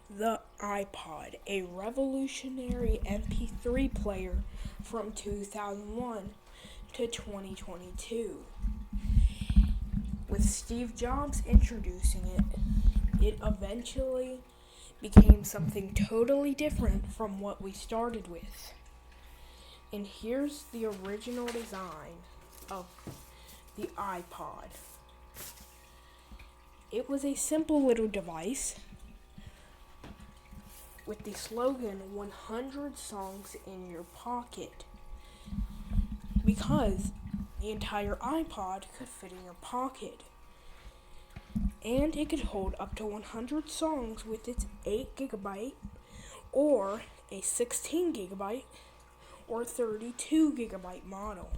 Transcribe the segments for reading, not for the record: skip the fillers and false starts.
The iPod, a revolutionary MP3 player from 2001 to 2022. With Steve Jobs introducing it eventually became something totally different from what we started with. And here's the original design of the iPod. It was a simple little device with the slogan 100 songs in your pocket, because the entire iPod could fit in your pocket, and it could hold up to 100 songs with its 8GB or a 16GB or 32GB model.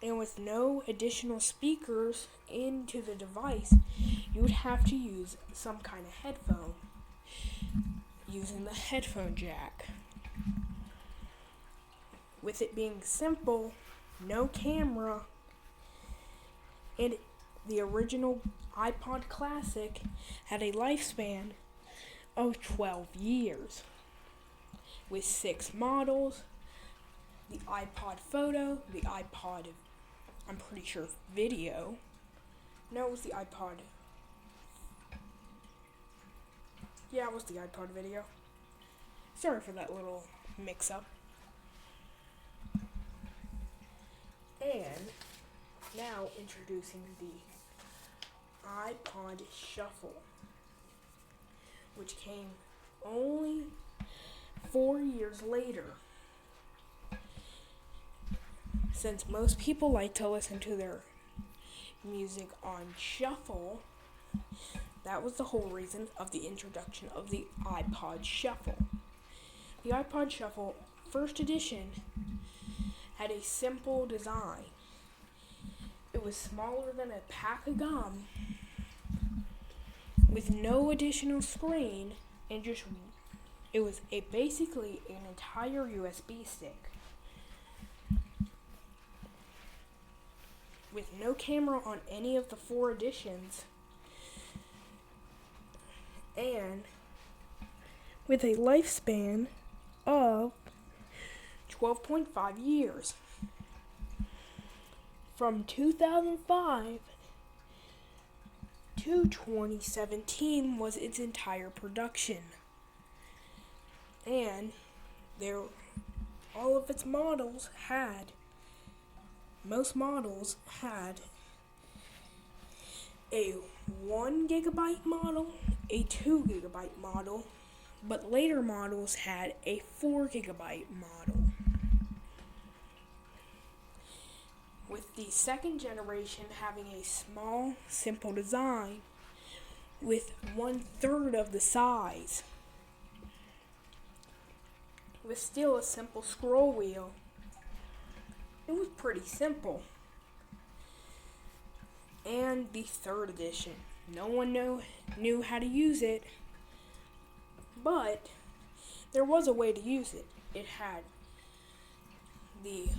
And with no additional speakers into the device, you would have to use some kind of headphone using the headphone jack. With it being simple, no camera, and the original iPod Classic had a lifespan of 12 years with 6 models: the iPod Photo, the iPod, I'm pretty sure, Video. No, it was the iPod. Yeah, it was the iPod Video. Sorry for that little mix-up. And now introducing the iPod Shuffle, which came only 4 years later. Since most people like to listen to their music on shuffle, that was the whole reason of the introduction of the iPod Shuffle. The iPod Shuffle first edition had a simple design. It was smaller than a pack of gum, with no additional screen, and it was basically an entire USB stick, with no camera on any of the 4 editions, and with a lifespan of 12.5 years. From 2005 to 2017 was its entire production. And most models had a 1GB model, a 2GB model, but later models had a 4GB model. With the second generation having a small, simple design with 1/3 of the size, with still a simple scroll wheel. It was pretty simple. And the third edition, no one knew how to use it, but there was a way to use it. It had the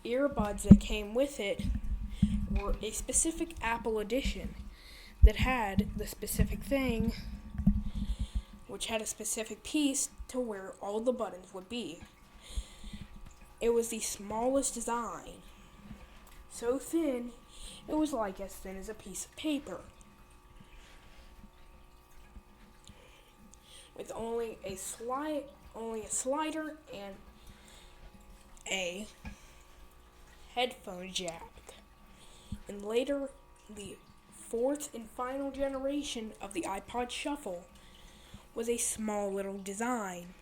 earbuds that came with it were a specific Apple edition that had the specific thing, which had a specific piece to where all the buttons would be. It was the smallest design, so thin it was like as thin as a piece of paper, with only a slider and a headphone jack. And later, the 4th and final generation of the iPod Shuffle was a small little design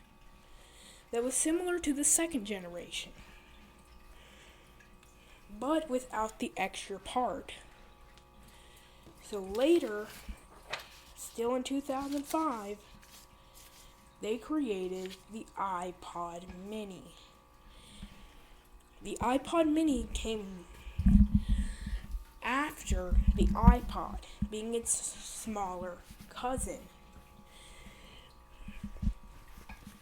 that was similar to the second generation, but without the extra part. So later, still in 2005, they created the iPod Mini. The iPod Mini came after the iPod, being its smaller cousin.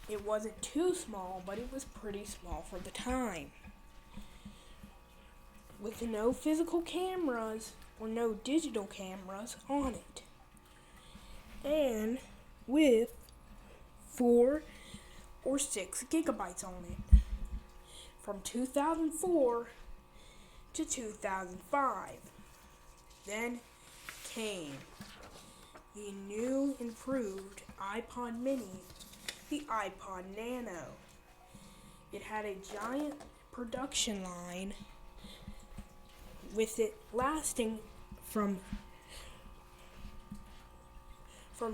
It wasn't too small, but it was pretty small for the time. With no physical cameras or no digital cameras on it. and with 4 or 6 gigabytes on it from 2004 to 2005. Then came the new improved iPod mini, the iPod Nano. It had a giant production line with it lasting from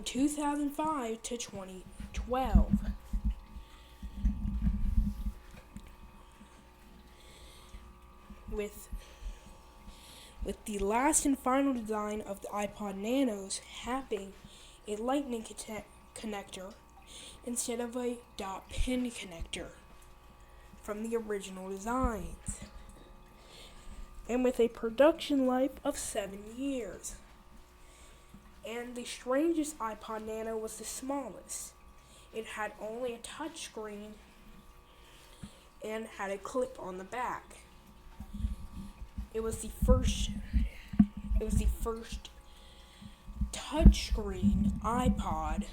2005 to 2012. With the last and final design of the iPod Nanos having a lightning connector instead of a dot pin connector from the original designs, and with a production life of 7 years. And the strangest iPod Nano was the smallest. It had only a touchscreen and had a clip on the back. It was the first touchscreen iPod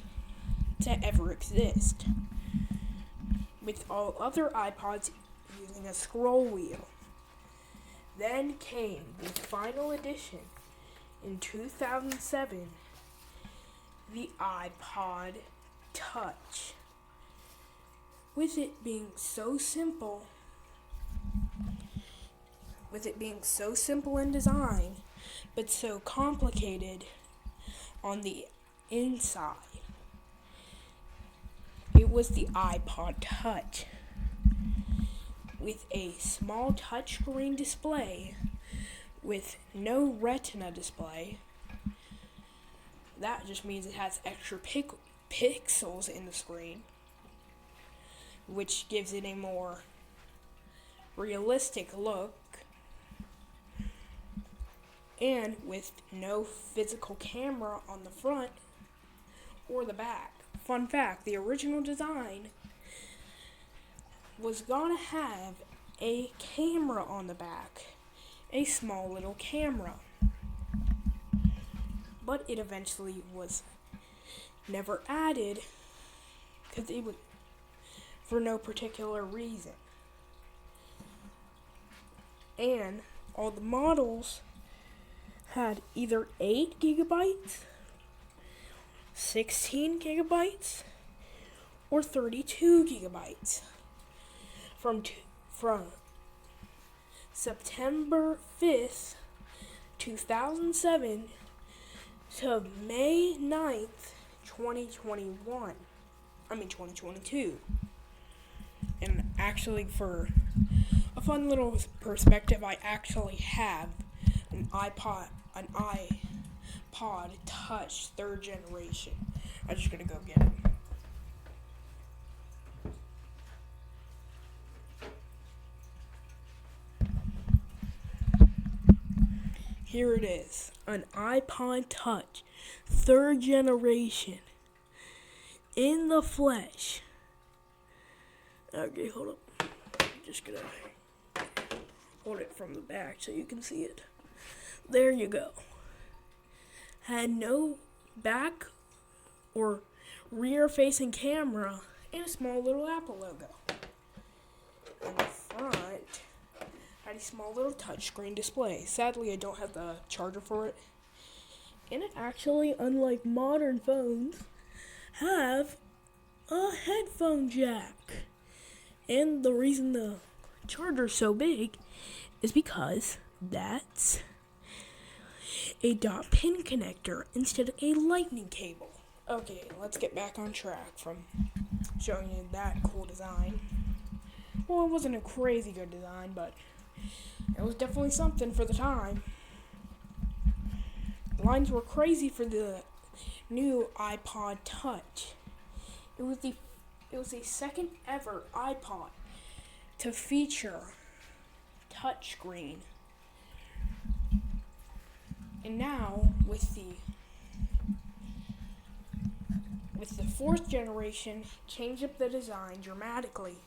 to ever exist, with all other iPods using a scroll wheel. Then came the final edition in 2007, the iPod Touch. With it being so simple in design, but so complicated on the inside. It was the iPod Touch with a small touchscreen display with no retina display. That just means it has extra pixels in the screen, which gives it a more realistic look, and with no physical camera on the front or the back. Fun fact, the original design was gonna have a camera on the back, a small little camera, but it eventually was never added because it was for no particular reason. And all the models had either 8 gigabytes, 16 gigabytes, or 32 gigabytes. From September 5th, 2007 to May 9th, 2022. And actually, for a fun little perspective, I actually have an iPod Touch 3rd generation. I'm just gonna go get it. Here it is, an iPod Touch 3rd generation in the flesh. Okay, hold up. I'm just gonna hold it from the back so you can see it. There you go. Had no back or rear facing camera and a small little Apple logo. In the front, had a small little touchscreen display. Sadly, I don't have the charger for it. And it actually, unlike modern phones, have a headphone jack. And the reason the charger's so big is because that's a dot pin connector instead of a lightning cable. Okay, let's get back on track from showing you that cool design. Well, it wasn't a crazy good design, but it was definitely something for the time. Lines were crazy for the new iPod Touch. It was the second ever iPod to feature touchscreen. And now with the 4th generation, changed up the design dramatically,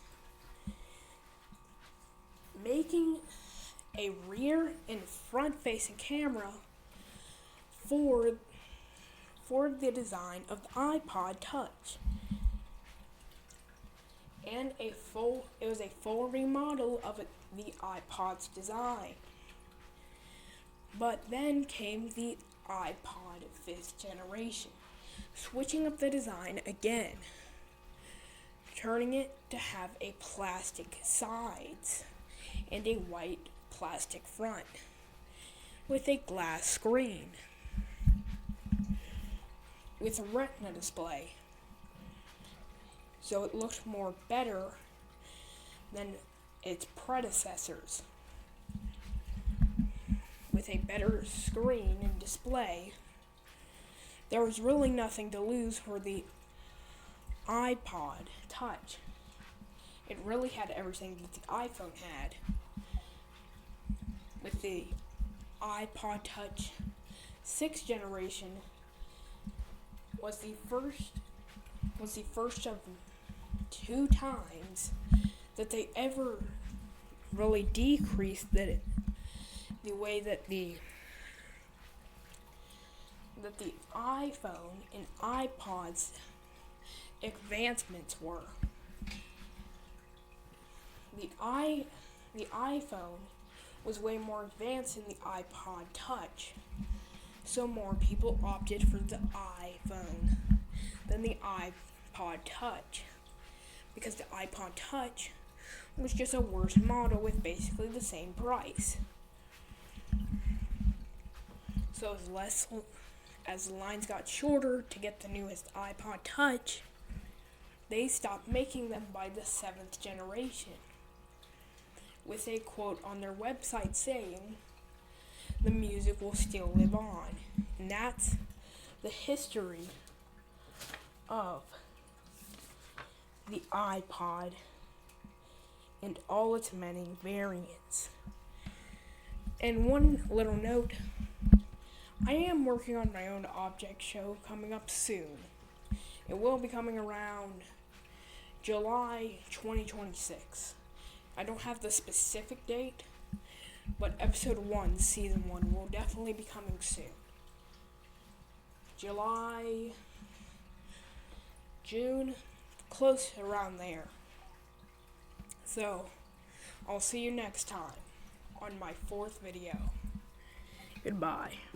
making a rear and front facing camera for for the design of the iPod Touch. And it was a full remodel of the iPod's design. But then came the iPod 5th generation, switching up the design again, turning it to have a plastic sides and a white plastic front with a glass screen with a retina display. So it looked more better than its predecessors. With a better screen and display, there was really nothing to lose for the iPod Touch. It really had everything that the iPhone had. With the iPod Touch 6th generation was the first of 2 times that they ever really decreased the way that the iPhone and iPod's advancements were. The iPhone was way more advanced than the iPod Touch, so more people opted for the iPhone than the iPod Touch, because the iPod Touch was just a worse model with basically the same price. So as the lines got shorter to get the newest iPod Touch, they stopped making them by the 7th generation, with a quote on their website saying, "The music will still live on." And that's the history of the iPod and all its many variants. And one little note, I am working on my own object show coming up soon. It will be coming around July 2026. I don't have the specific date, but episode 1, season 1 will definitely be coming soon. July, June, close around there. So, I'll see you next time on my 4th video. Goodbye.